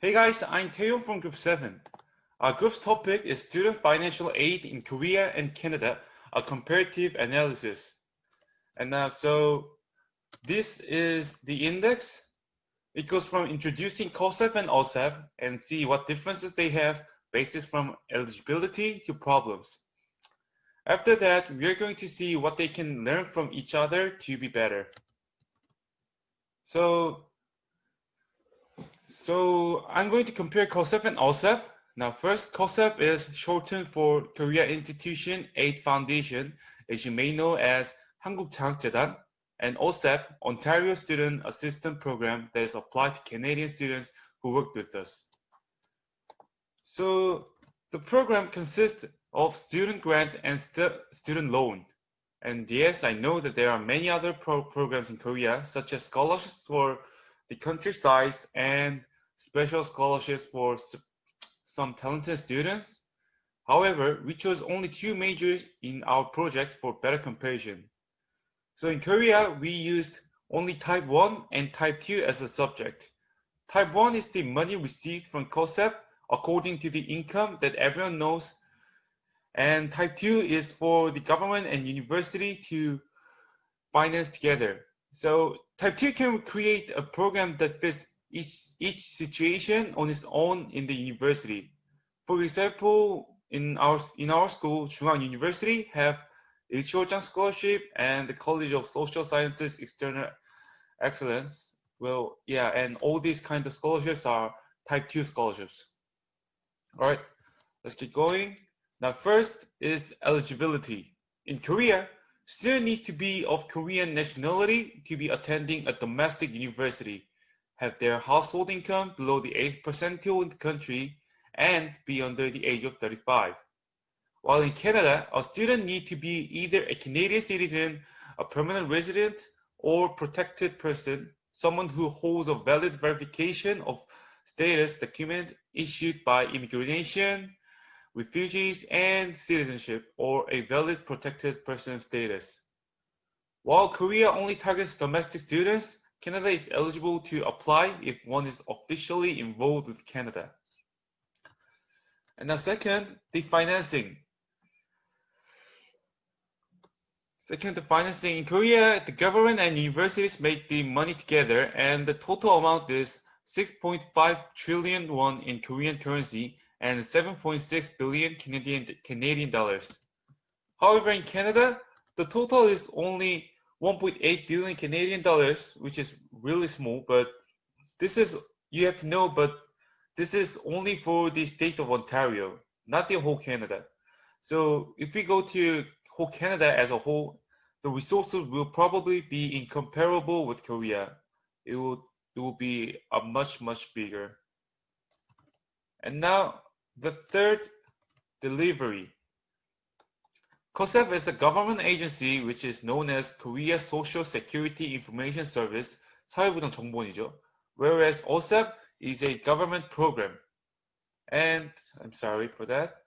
Hey guys, I'm Teo from Group 7. Our group's topic is Student Financial Aid in Korea and Canada, a comparative analysis. And this is the index. It goes from introducing COSEP and OSEP and see what differences they have, basis from eligibility to problems. After that, we're going to see what they can learn from each other to be better. So I'm going to compare COSEP and OSEP. Now first, COSEP is shortened for Korea Institution Aid Foundation, as you may know as 한국장학재단, and OSEP, Ontario Student Assistance Program, that is applied to Canadian students who work with us. So the program consists of student grant and student loan. And yes, I know that there are many other programs in Korea, such as scholarships for the countryside and special scholarships for some talented students. However, we chose only two majors in our project for better comparison. So in Korea, we used only type 1 and type 2 as a subject. Type 1 is the money received from COSEP according to the income that everyone knows. And type 2 is for the government and university to finance together. So type 2 can create a program that fits each situation on its own in the university. For example, in our school, Chungang University have a Ilcholjang Scholarship and the College of Social Sciences External Excellence. Well, yeah, and all these kind of scholarships are type 2 scholarships. All right, let's keep going. Now, first is eligibility. In Korea, students need to be of Korean nationality to be attending a domestic university, have their household income below the 8th percentile in the country, and be under the age of 35. While in Canada, a student need to be either a Canadian citizen, a permanent resident, or protected person, someone who holds a valid verification of status document issued by immigration, refugees, and citizenship, or a valid protected person status. While Korea only targets domestic students, Canada is eligible to apply if one is officially involved with Canada. And now second, the financing. In Korea, the government and universities make the money together, and the total amount is 6.5 trillion won in Korean currency and 7.6 billion Canadian dollars. However, in Canada, the total is only 1.8 billion Canadian dollars, which is really small, but this is, you have to know, but this is only for the state of Ontario, not the whole Canada. So if we go to whole Canada as a whole, the resources will probably be incomparable with Korea. It will be a much bigger. And now the third, delivery. COSEP is a government agency which is known as Korea Social Security Information Service, 사회보장 정보원이죠. Whereas OSEP is a government program. And I'm sorry for that.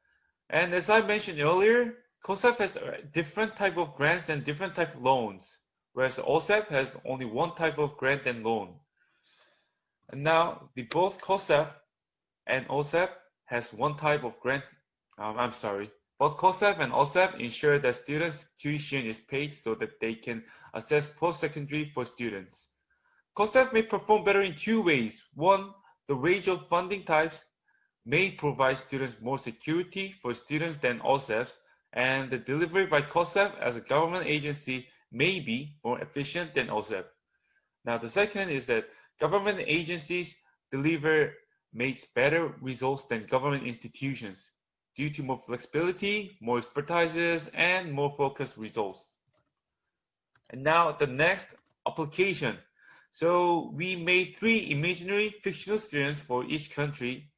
And as I mentioned earlier, COSEP has different type of grants and different type of loans, whereas OSEP has only one type of grant and loan. And now both COSEP and OSEP has one type of grant. Both COSEP and OSEP ensure that students' tuition is paid so that they can assess post-secondary for students. COSEP may perform better in two ways. One, the range of funding types may provide students more security for students than OSEPs, and the delivery by COSEP as a government agency may be more efficient than OSEP. Now, the second is that government agencies makes better results than government institutions due to more flexibility, more expertises, and more focused results. And now the next, application. So we made 3 imaginary fictional students for each country.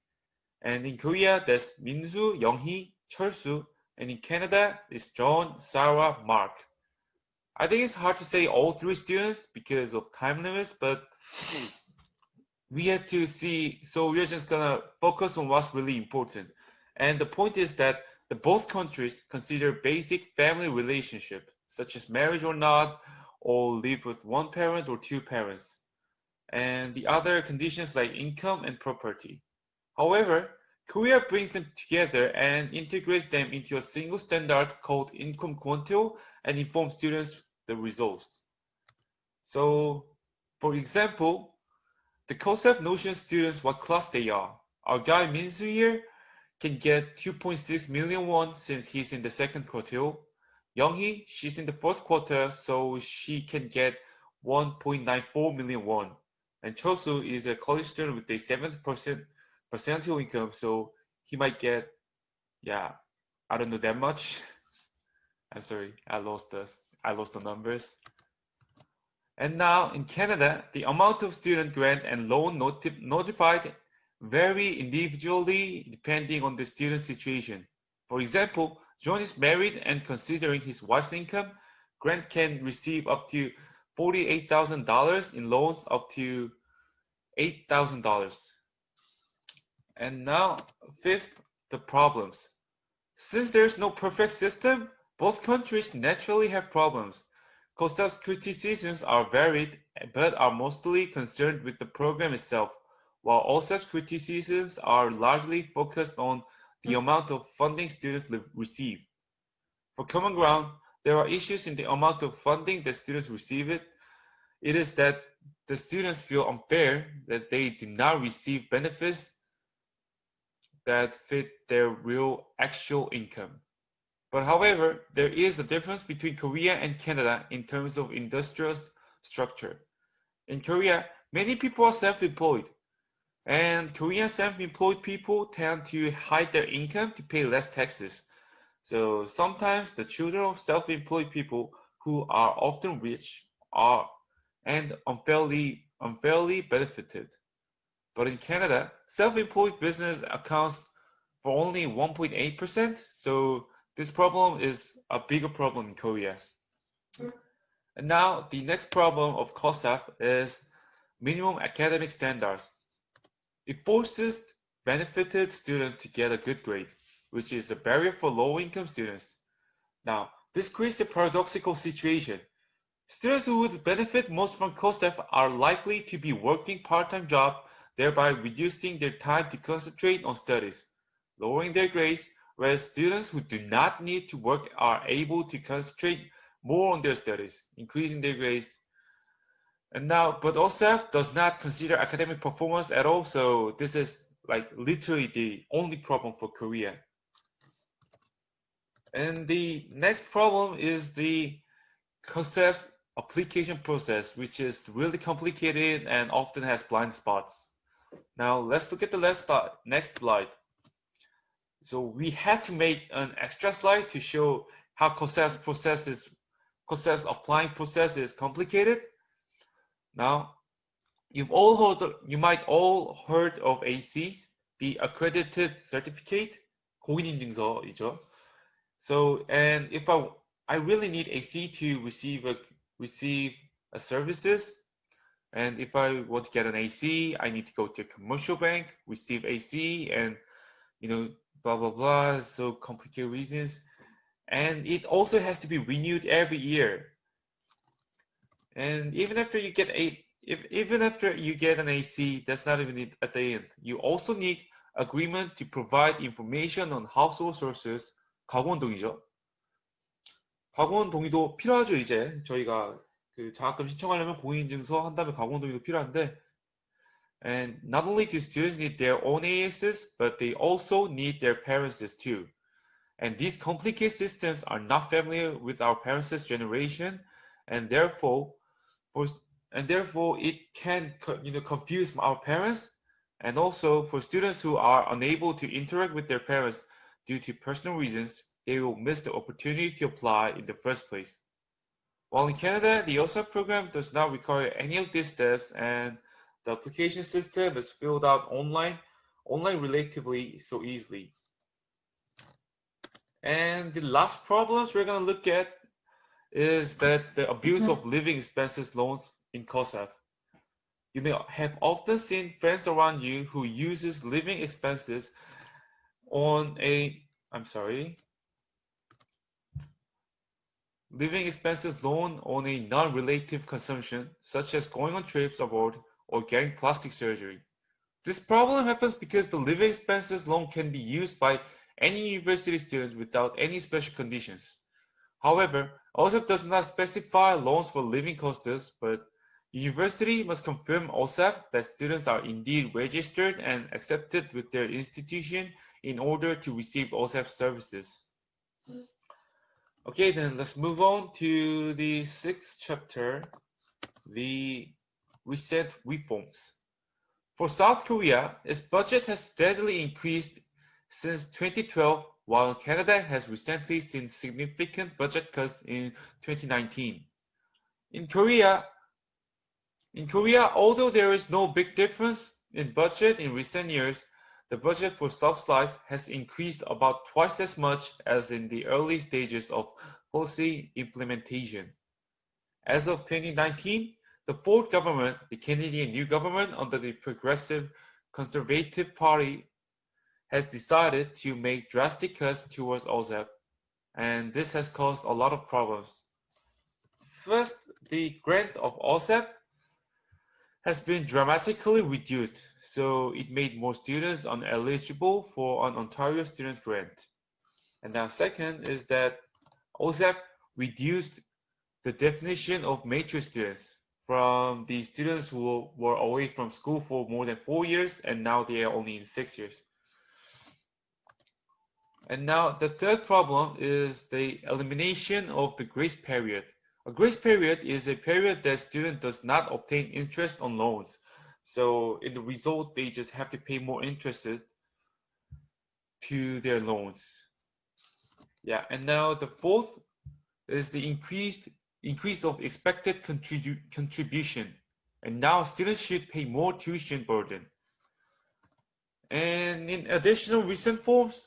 And in Korea, that's Minsu, Younghee, Cheolsu. And in Canada, it's John, Sarah, Mark. I think it's hard to say all 3 students because of time limits, but we have to see, so we're just gonna focus on what's really important. And the point is that both countries consider basic family relationship, such as marriage or not, or live with one parent or two parents. and the other conditions like income and property. However, Korea brings them together and integrates them into a single standard called income quantile and informs students the results. So, for example, the concept notion students what class they are. Our guy Minsu here can get 2.6 million won since he's in the second quartile. Younghee, she's in the fourth quarter, so she can get 1.94 million won. And Chosu is a college student with a 7th percentile income, so he might get, yeah, I don't know that much. I'm sorry, I lost the numbers. And now in Canada, the amount of student grant and loan notified vary individually depending on the student's situation. For example, John is married and considering his wife's income, Grant can receive up to $48,000 in loans up to $8,000. And now, fifth, the problems. Since there's no perfect system, both countries naturally have problems. COSAP's criticisms are varied, but are mostly concerned with the program itself, while OSAP's criticisms are largely focused on the amount of funding students receive. For common ground, there are issues in the amount of funding that students receive. It is that the students feel unfair that they do not receive benefits that fit their real actual income. But however, there is a difference between Korea and Canada in terms of industrial structure. In Korea, many people are self-employed, and Korean self-employed people tend to hide their income to pay less taxes. So sometimes the children of self-employed people who are often rich are and unfairly benefited. But in Canada, self-employed business accounts for only 1.8%, so this problem is a bigger problem in Korea. And now the next problem of COSAF is minimum academic standards. It forces benefited students to get a good grade, which is a barrier for low-income students. Now, this creates a paradoxical situation. Students who would benefit most from COSAF are likely to be working part-time job, thereby reducing their time to concentrate on studies, lowering their grades, whereas students who do not need to work are able to concentrate more on their studies, increasing their grades. And now, but OSAF does not consider academic performance at all, so this is like literally the only problem for Korea. And the next problem is the COSAF's application process, which is really complicated and often has blind spots. Now let's look at the next slide. So we had to make an extra slide to show how COSAF's applying process is complicated. Now, you might all heard of ACs, the accredited certificate, 공인인증서이죠. So, and if I really need AC to receive a services, and if I want to get an AC, I need to go to a commercial bank, receive AC, and blah blah blah. So complicated reasons, and it also has to be renewed every year. And even after you get an AC, that's not even it at the end. You also need agreement to provide information on household sources. 가구원 동의죠. 가구원 동의도 필요하죠. 이제 저희가 그 장학금 신청하려면 공인인증서 한 다음에 가구원 동의도 필요한데, and not only do students need their own ASs, but they also need their parents' too. And these complicated systems are not familiar with our parents' generation, and therefore it can confuse our parents, and also for students who are unable to interact with their parents due to personal reasons, they will miss the opportunity to apply in the first place. While in Canada, the OSAP program does not require any of these steps, and the application system is filled out online relatively so easily. And the last problems we're going to look at is that the abuse of living expenses loans in COSAF. You may have often seen friends around you who uses living expenses on a living expenses loan on a non-relative consumption, such as going on trips abroad or getting plastic surgery. This problem happens because the living expenses loan can be used by any university student without any special conditions. However, OSAP does not specify loans for living costs, but university must confirm OSAP that students are indeed registered and accepted with their institution in order to receive OSAP services. Okay, then let's move on to the sixth chapter, the recent reforms. For South Korea, its budget has steadily increased since 2012, while Canada has recently seen significant budget cuts in 2019. In Korea, although there is no big difference in budget in recent years, the budget for subsidies has increased about twice as much as in the early stages of policy implementation. As of 2019, the fourth government, the Canadian New Government under the Progressive Conservative Party, has decided to make drastic cuts towards OSAP, and this has caused a lot of problems. First, the grant of OSAP has been dramatically reduced, so it made more students ineligible for an Ontario Student Grant. And now second is that OSAP reduced the definition of mature students from the students who were away from school for more than 4 years, and now they are only in 6 years. And now the third problem is the elimination of the grace period. A grace period is a period that student does not obtain interest on loans. So in the result, they just have to pay more interest to their loans. Yeah, and now the fourth is the increase of expected contribution. And now students should pay more tuition burden. And in additional recent forms,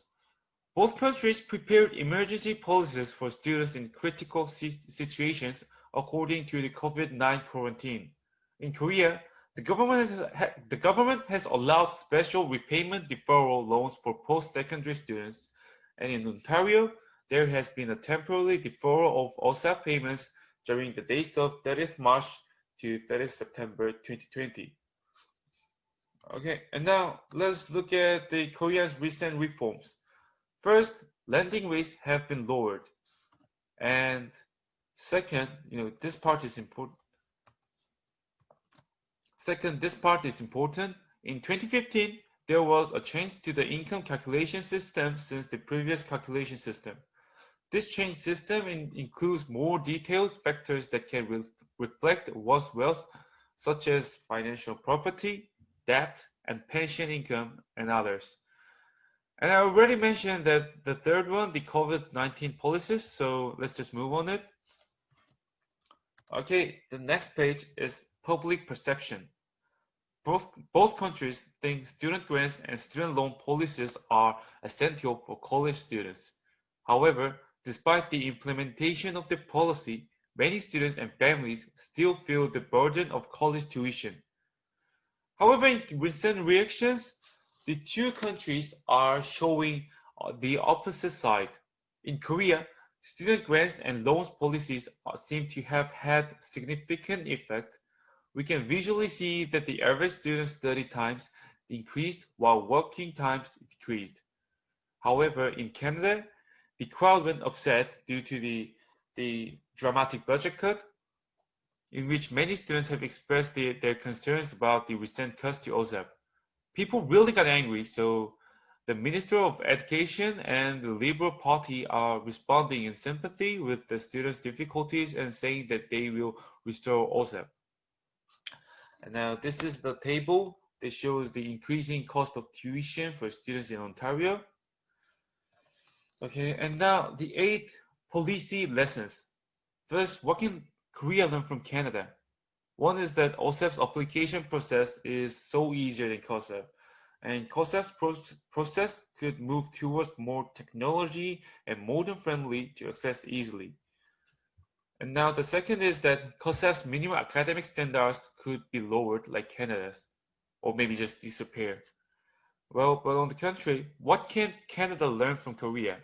both countries prepared emergency policies for students in critical situations according to the COVID-19 quarantine. In Korea, the government has allowed special repayment deferral loans for post-secondary students, and in Ontario, there has been a temporary deferral of OSAP payments during the dates of 30th March to 30th September 2020. Okay, and now let's look at the Korea's recent reforms. First, lending rates have been lowered. And second, this part is important. Second, this part is important. In 2015, there was a change to the income calculation system since the previous calculation system. This change system includes more detailed factors that can reflect one's wealth, such as financial property, debt, and pension income, and others. And I already mentioned that the third one, the COVID-19 policies, so let's just move on it. Okay, the next page is public perception. Both countries think student grants and student loan policies are essential for college students. However, despite the implementation of the policy, many students and families still feel the burden of college tuition. However, in recent reactions, the two countries are showing the opposite side. In Korea, student grants and loans policies seem to have had significant effect. We can visually see that the average student study times increased while working times decreased. However, in Canada, the crowd went upset due to the dramatic budget cut, in which many students have expressed their concerns about the recent cuts to OSAP. People really got angry, so the Minister of Education and the Liberal Party are responding in sympathy with the students' difficulties and saying that they will restore OSAP. And now this is the table that shows the increasing cost of tuition for students in Ontario. Okay, and now the 8 policy lessons. First, what can Korea learn from Canada? One is that OSAP's application process is so easier than COSAP, and COSAP's process could move towards more technology and modern friendly to access easily. And now the second is that COSAP's minimum academic standards could be lowered like Canada's, or maybe just disappear. Well, but on the contrary, what can Canada learn from Korea?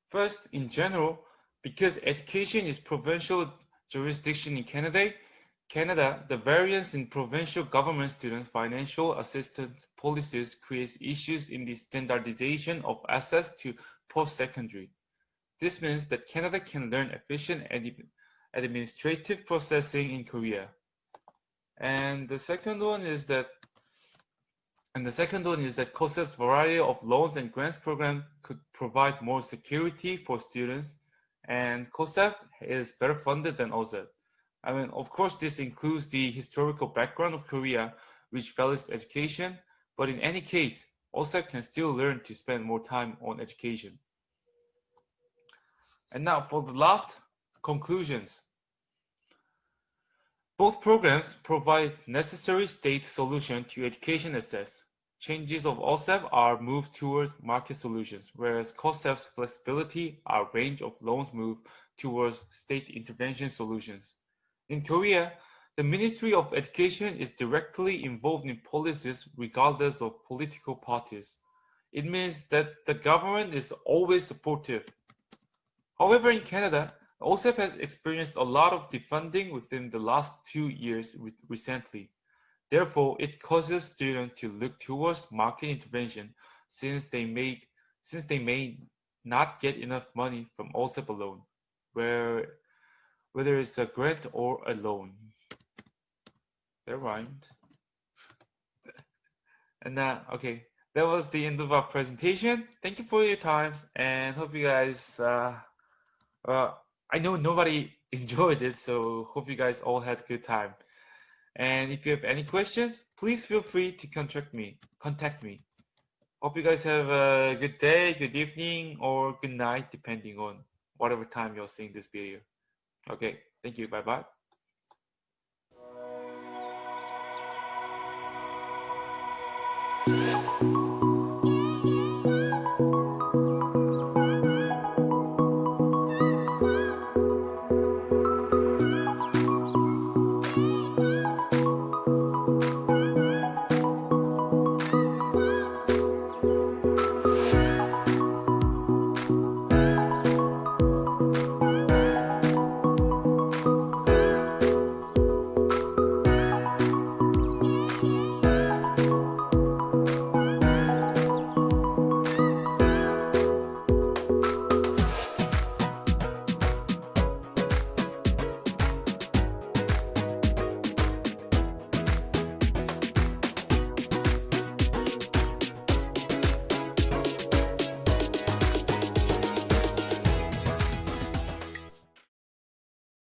First, in general, because education is provincial jurisdiction in Canada, Canada, the variance in provincial government student financial assistance policies creates issues in the standardization of access to post-secondary. This means that Canada can learn efficient administrative processing in Korea. And the second one is that COSEP's variety of loans and grants program could provide more security for students, and COSEP is better funded than OSEP. I mean, of course, this includes the historical background of Korea, which values education, but in any case, OSEP can still learn to spend more time on education. And now for the last conclusions. Both programs provide necessary state solution to education access. Changes of OSEP are moved toward market solutions, whereas COSEP's flexibility are range of loans move towards state intervention solutions. In Korea, the Ministry of Education is directly involved in policies regardless of political parties. It means that the government is always supportive. However, in Canada, OSEP has experienced a lot of defunding within the last 2 years recently. Therefore, it causes students to look towards market intervention since they may not get enough money from OSEP alone, whether it's a grant or a loan. That rhymed. And okay, that was the end of our presentation. Thank you for your time, and hope you guys. I know nobody enjoyed it, so hope you guys all had a good time. And if you have any questions, please feel free to contact me. Hope you guys have a good day, good evening, or good night, depending on whatever time you're seeing this video. Okay, thank you. Bye-bye.